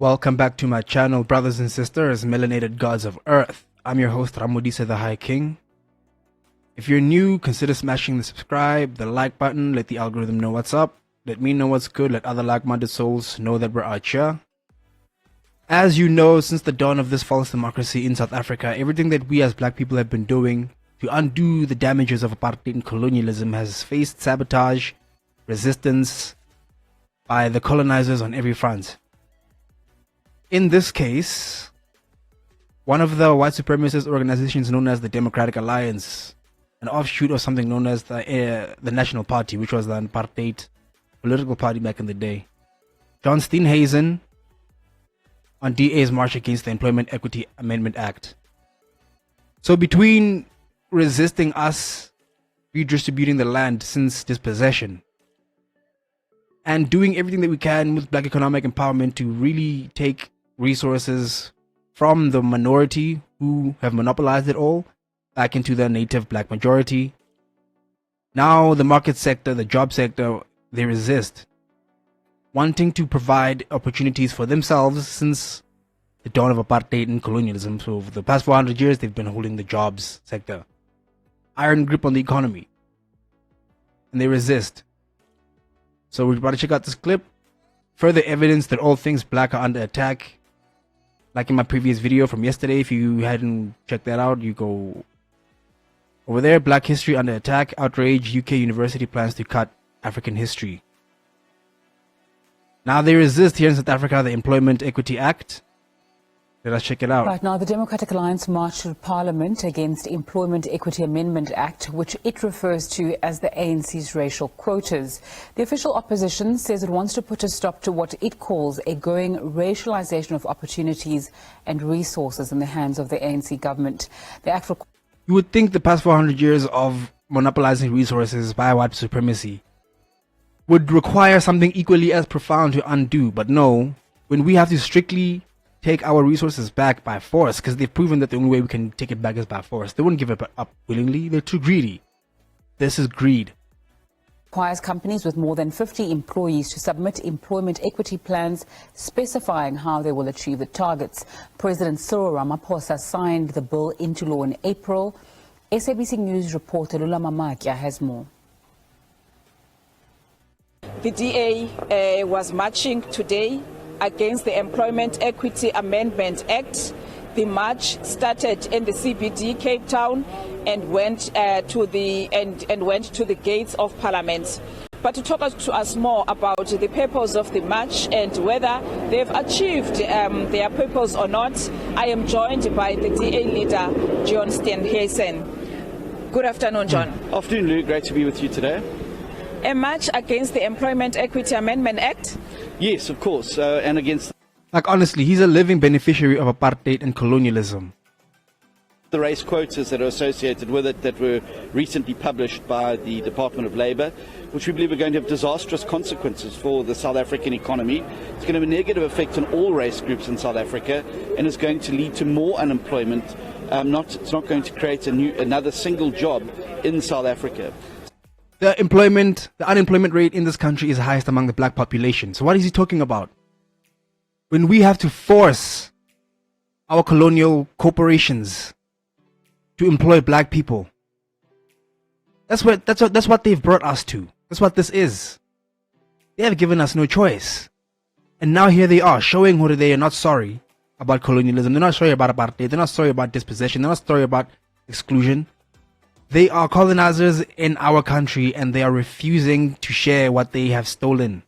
Welcome back to my channel, brothers and sisters, melanated gods of earth. I'm your host, MODISE The High King. If you're new, consider smashing the subscribe, the like button, let the algorithm know what's up. Let me know what's good, let other like-minded souls know that we're out here. As you know, since the dawn of this false democracy in South Africa, everything that we as black people have been doing to undo the damages of apartheid and colonialism has faced sabotage, resistance by the colonizers on every front. In this case, one of the white supremacist organizations known as the Democratic Alliance, an offshoot of something known as the National Party, which was the apartheid political party back in the day, John Steenhuisen on DA's march against the Employment Equity Amendment Act. So between resisting us redistributing the land since dispossession and doing everything that we can with black economic empowerment to really take resources from the minority who have monopolized it all back into the native black majority, now the market sector, the job sector, they resist, wanting to provide opportunities for themselves since the dawn of apartheid and colonialism. So for the past 400 years, they've been holding the jobs sector, iron grip on the economy, and they resist. So we're about to check out this clip. Further evidence that all things black are under attack. Like in my previous video from yesterday, if you hadn't checked that out, you go over there. Black history under attack. Outrage. UK university plans to cut African history. Now they resist here in South Africa the Employment Equity Act. Let us check it out. Right now, the Democratic Alliance marched to Parliament against Employment Equity Amendment Act, which it refers to as the ANC's racial quotas. The official opposition says it wants to put a stop to what it calls a growing racialization of opportunities and resources in the hands of the ANC government. The act You would think the past 400 years of monopolizing resources by white supremacy would require something equally as profound to undo, but no, when we have to strictly take our resources back by force, because they've proven that the only way we can take it back is by force. They wouldn't give it up willingly. They're too greedy. This is greed. Requires companies with more than 50 employees to submit employment equity plans specifying how they will achieve the targets. President Cyril Ramaphosa signed the bill into law in April. SABC News reporter Lula Mamakia has more. The DA was marching today against the Employment Equity Amendment Act. The march started in the CBD, Cape Town, and went to the gates of Parliament. But to talk to us more about the purpose of the march and whether they've achieved their purpose or not, I am joined by the DA leader, John Steenhuisen. Good afternoon, John. Afternoon, Lou. Great to be with you today. A march against the Employment Equity Amendment Act? Yes, of course, and against... Like, honestly, he's a living beneficiary of apartheid and colonialism. The race quotas that are associated with it that were recently published by the Department of Labour, which we believe are going to have disastrous consequences for the South African economy. It's going to have a negative effect on all race groups in South Africa and is going to lead to more unemployment. It's not going to create another single job in South Africa. The unemployment rate in this country is highest among the black population. So what is he talking about? When we have to force our colonial corporations to employ black people, that's what they've brought us to. That's what this is. They have given us no choice. And now here they are showing who they are not sorry about colonialism. They're not sorry about apartheid. They're not sorry about dispossession. They're not sorry about exclusion. They are colonizers in our country and they are refusing to share what they have stolen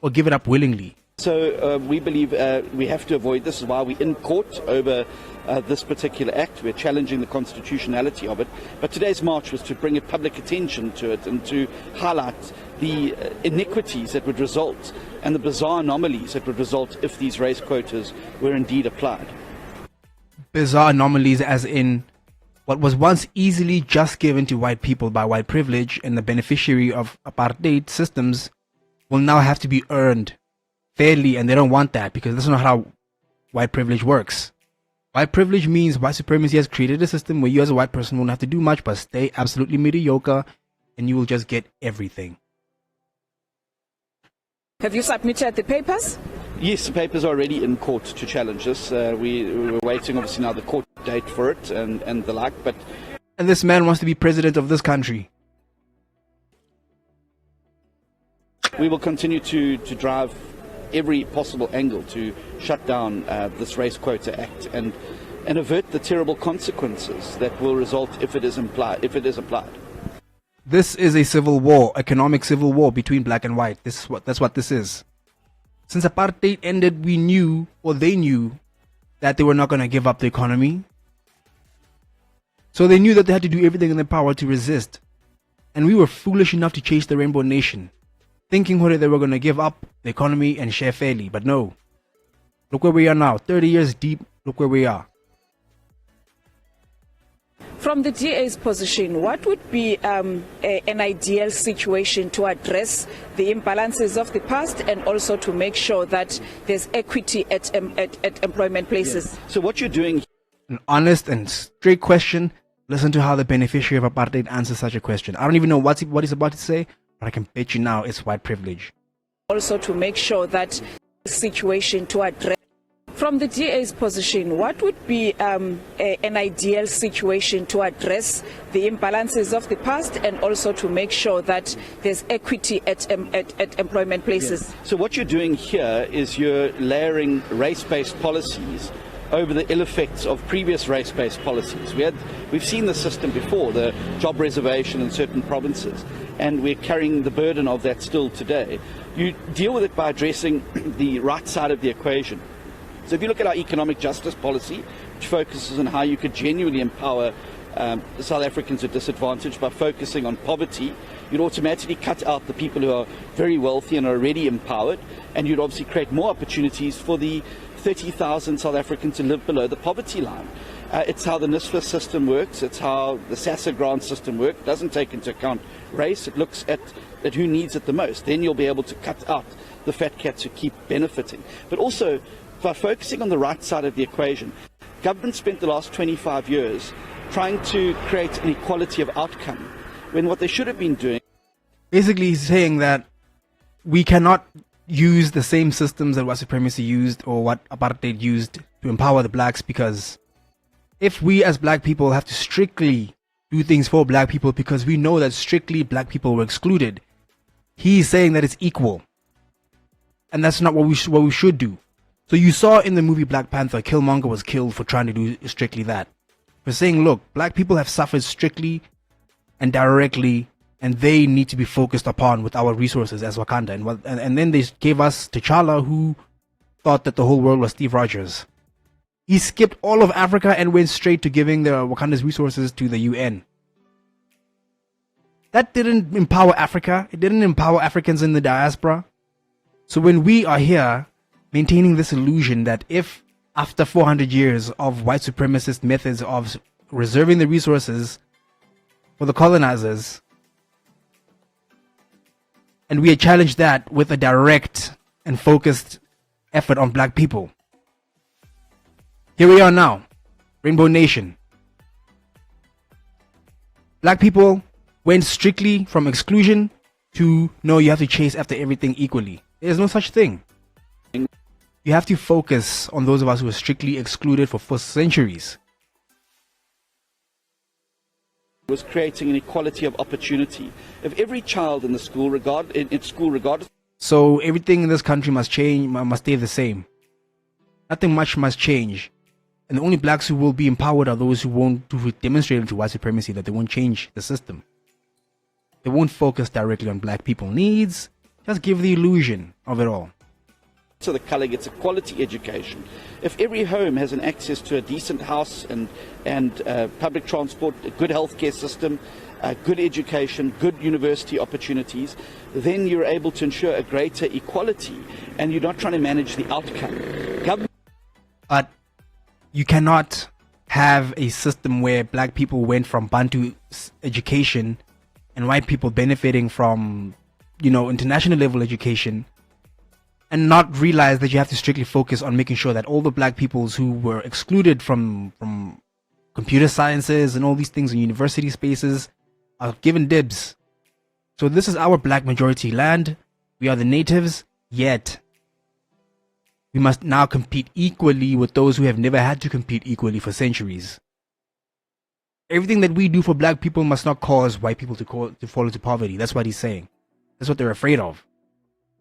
or give it up willingly. So we believe we have to avoid this. Is why we're in court over this particular act. We're challenging the constitutionality of it. But today's march was to bring public attention to it and to highlight the iniquities that would result and the bizarre anomalies that would result if these race quotas were indeed applied. Bizarre anomalies as in what was once easily just given to white people by white privilege and the beneficiary of apartheid systems will now have to be earned fairly, and they don't want that because that's not how white privilege works. White privilege means white supremacy has created a system where you as a white person won't have to do much but stay absolutely mediocre and you will just get everything. Have you submitted the papers? Yes, the papers are already in court to challenge this. We're waiting, obviously, now the court date for it and the like. But And this man wants to be president of this country. we will continue to drive every possible angle to shut down this Race Quota Act and avert the terrible consequences that will result if it is applied. This is a civil war, economic civil war between black and white. That's what this is. Since apartheid ended, we knew, or they knew, that they were not going to give up the economy. So they knew that they had to do everything in their power to resist. And we were foolish enough to chase the Rainbow Nation, thinking whether they were going to give up the economy and share fairly. But no. Look where we are now. 30 years deep, look where we are. From the DA's position, what would be an ideal situation to address the imbalances of the past and also to make sure that there's equity at employment places? So what you're doing... An honest and straight question. Listen to how the beneficiary of apartheid answers such a question. I don't even know what he's about to say, but I can bet you now it's white privilege. Also to make sure that situation to address... From the DA's position, what would be an ideal situation to address the imbalances of the past and also to make sure that there's equity at employment places? So what you're doing here is you're layering race-based policies over the ill effects of previous race-based policies. We've seen the system before, the job reservation in certain provinces, and we're carrying the burden of that still today. You deal with it by addressing the right side of the equation. So if you look at our economic justice policy, which focuses on how you could genuinely empower South Africans at disadvantage by focusing on poverty, you'd automatically cut out the people who are very wealthy and are already empowered, and you'd obviously create more opportunities for the 30,000 South Africans who live below the poverty line. It's how the NSFAS system works, it's how the SASSA grant system works. It doesn't take into account race, it looks at who needs it the most. Then you'll be able to cut out the fat cats who keep benefiting. But also, by focusing on the right side of the equation, government spent the last 25 years trying to create an equality of outcome, when what they should have been doing... Basically, he's saying that we cannot use the same systems that white supremacy used or what apartheid used to empower the blacks, because if we as black people have to strictly do things for black people because we know that strictly black people were excluded, he's saying that it's equal. And that's not what we should do. So you saw in the movie Black Panther, Killmonger was killed for trying to do strictly that. For saying, look, black people have suffered strictly and directly, and they need to be focused upon with our resources as Wakanda. And then they gave us T'Challa, who thought that the whole world was Steve Rogers. He skipped all of Africa and went straight to giving the Wakanda's resources to the UN. That didn't empower Africa. It didn't empower Africans in the diaspora. So when we are here maintaining this illusion that if after 400 years of white supremacist methods of reserving the resources for the colonizers, and we challenge that with a direct and focused effort on black people. Here we are now, Rainbow Nation. Black people went strictly from exclusion to no, you have to chase after everything equally. There's no such thing. You have to focus on those of us who were strictly excluded for centuries. Was creating an equality of opportunity. If every child in the school, regardless... So everything in this country must change, must stay the same. Nothing much must change. And the only blacks who will be empowered are those who demonstrate to white supremacy that they won't change the system. They won't focus directly on black people's needs. Just give the illusion of it all. So the colour gets a quality education. If every home has an access to a decent house and public transport, a good healthcare system, good education, good university opportunities, then you're able to ensure a greater equality, and you're not trying to manage the outcome. But you cannot have a system where black people went from Bantu education and white people benefiting from, international level education, and not realize that you have to strictly focus on making sure that all the black peoples who were excluded from computer sciences and all these things in university spaces are given dibs. So this is our black majority land. We are the natives, yet We must now compete equally with those who have never had to compete equally for centuries. Everything that we do for black people must not cause white people to fall into poverty. That's what he's saying. That's what they're afraid of.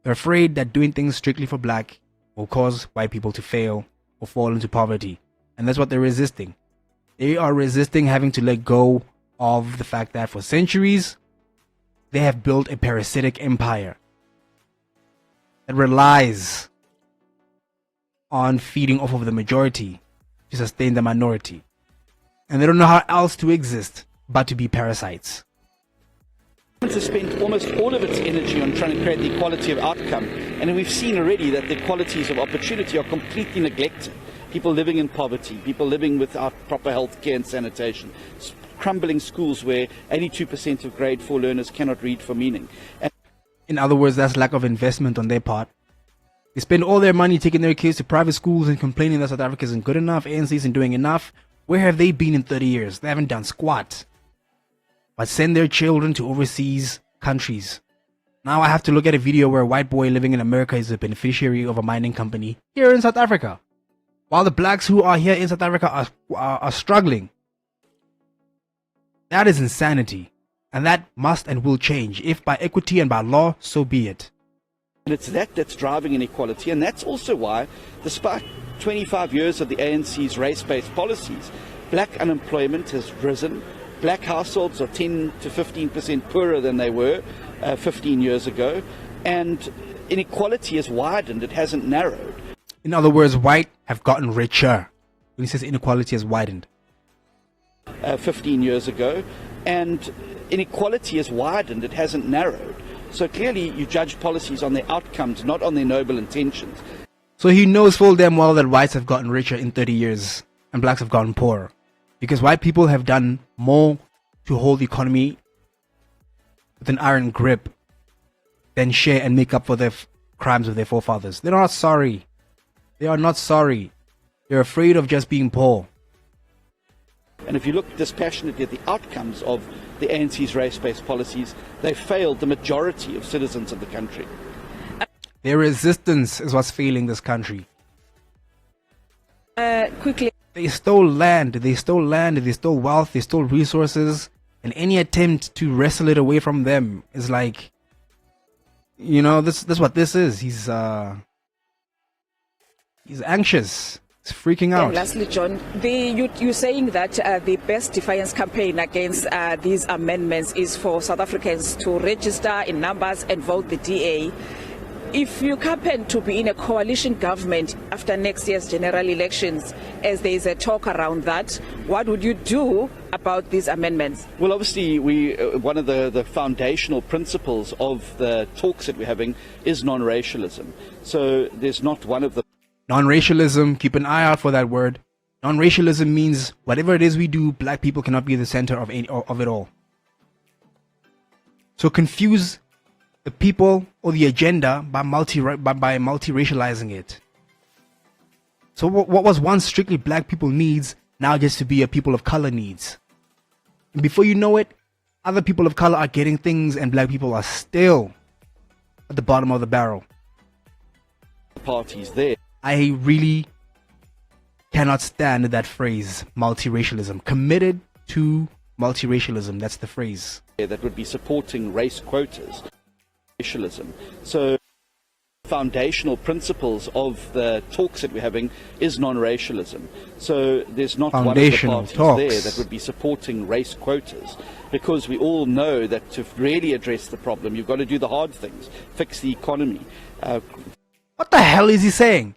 They're afraid that doing things strictly for black will cause white people to fail or fall into poverty. And that's what they're resisting. They are resisting having to let go of the fact that for centuries, they have built a parasitic empire that relies on feeding off of the majority to sustain the minority. And they don't know how else to exist but to be parasites. Government has spent almost all of its energy on trying to create the equality of outcome, and we've seen already that the equalities of opportunity are completely neglected. People living in poverty, people living without proper health care and sanitation, crumbling schools where 82% of grade 4 learners cannot read for meaning. And in other words, that's lack of investment on their part. They spend all their money taking their kids to private schools and complaining that South Africa isn't good enough, ANC isn't doing enough. Where have they been in 30 years? They haven't done squat. But send their children to overseas countries. Now I have to look at a video where a white boy living in America is a beneficiary of a mining company here in South Africa, while the blacks who are here in South Africa are struggling. That is insanity. And that must and will change. If by equity and by law, so be it. And it's that that's driving inequality, and that's also why, despite 25 years of the ANC's race-based policies, black unemployment has risen. Black households are 10 to 15% poorer than they were 15 years ago, and inequality has widened, it hasn't narrowed. In other words, white have gotten richer. When he says inequality has widened. 15 years ago, and inequality has widened, it hasn't narrowed. So clearly you judge policies on their outcomes, not on their noble intentions. So he knows full damn well that whites have gotten richer in 30 years and blacks have gotten poorer. Because white people have done more to hold the economy with an iron grip than share and make up for their crimes of their forefathers. They're not sorry. They are not sorry. They're afraid of just being poor. And if you look dispassionately at the outcomes of the ANC's race-based policies, they failed the majority of citizens of the country. Their resistance is what's failing this country. Quickly. They stole land, they stole wealth, they stole resources, and any attempt to wrestle it away from them is like, you know, that's what this is. He's anxious. He's freaking out. And lastly, John, you're saying that the best defiance campaign against these amendments is for South Africans to register in numbers and vote the DA. If you happen to be in a coalition government after next year's general elections, as there is a talk around that, what would you do about these amendments? Well, obviously, one of the foundational principles of the talks that we're having is non-racialism. So there's not one of the... Non-racialism, keep an eye out for that word. Non-racialism means whatever it is we do, black people cannot be the center of it all. So confuse the people or the agenda by multi-racializing it. So what was once strictly black people needs now gets to be a people of color needs. And before you know it, other people of color are getting things and black people are still at the bottom of the barrel. Parties there. I really cannot stand that phrase, multiracialism. Committed to multiracialism, that's the phrase. That would be supporting race quotas. Racialism. So foundational principles of the talks that we're having is non-racialism. So there's not one of the parties there that would be supporting race quotas, because we all know that to really address the problem, you've got to do the hard things, fix the economy. What the hell is he saying?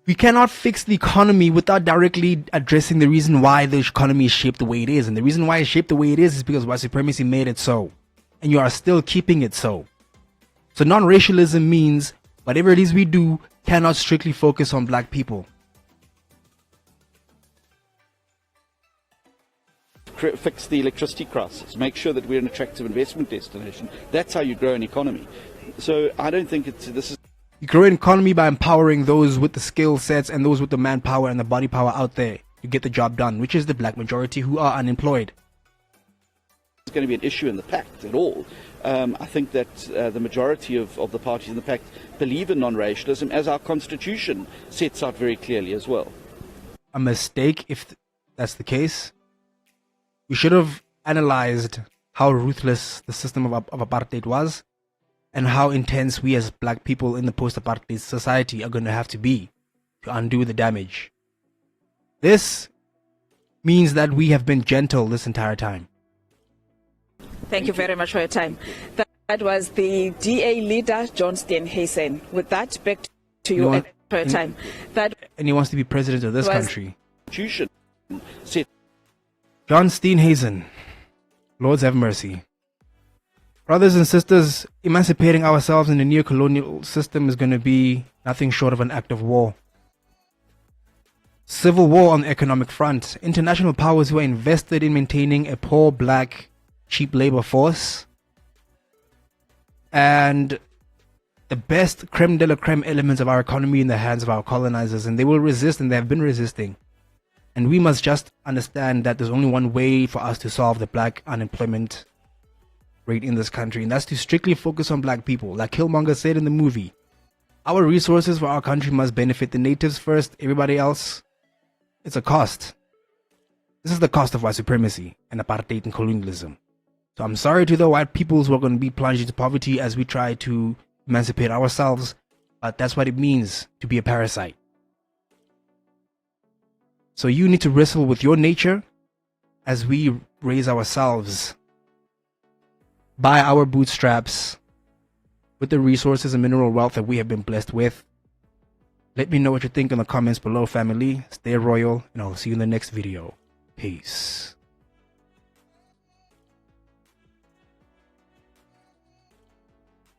We cannot fix the economy without directly addressing the reason why the economy is shaped the way it is. And the reason why it's shaped the way it is because white supremacy made it so. And you are still keeping it so. So non-racialism means whatever it is we do cannot strictly focus on black people. Fix the electricity crisis. Make sure that we're an attractive investment destination. That's how you grow an economy. So I don't think this is... You grow an economy by empowering those with the skill sets and those with the manpower and the body power out there to get the job done, which is the black majority who are unemployed. It's going to be an issue in the pact at all. I think that the majority of the parties in the pact believe in non-racialism, as our constitution sets out very clearly as well. A mistake if that's the case. We should have analyzed how ruthless the system of apartheid was and how intense we as black people in the post-apartheid society are going to have to be to undo the damage. This means that we have been gentle this entire time. Thank you very much for your time. That was the DA leader, John Steenhuisen. With that, back to you for your time. And he wants to be president of this country. Constitution set. John Steenhuisen, Lords have mercy. Brothers and sisters, emancipating ourselves in the neo-colonial system is going to be nothing short of an act of war. Civil war on the economic front. International powers who are invested in maintaining a poor, black, cheap labor force. And the best creme de la creme elements of our economy in the hands of our colonizers. And they will resist, and they have been resisting. And we must just understand that there's only one way for us to solve the black unemployment rate in this country, and that's to strictly focus on black people. Like Killmonger said in the movie, our resources for our country must benefit the natives first. Everybody else, it's a cost. This is the cost of white supremacy and apartheid and colonialism. So I'm sorry to the white peoples who are going to be plunged into poverty as we try to emancipate ourselves, but that's what it means to be a parasite. So you need to wrestle with your nature as we raise ourselves by our bootstraps with the resources and mineral wealth that we have been blessed with. Let me know what you think in the comments below, family. Stay royal, and I'll see you in the next video. Peace.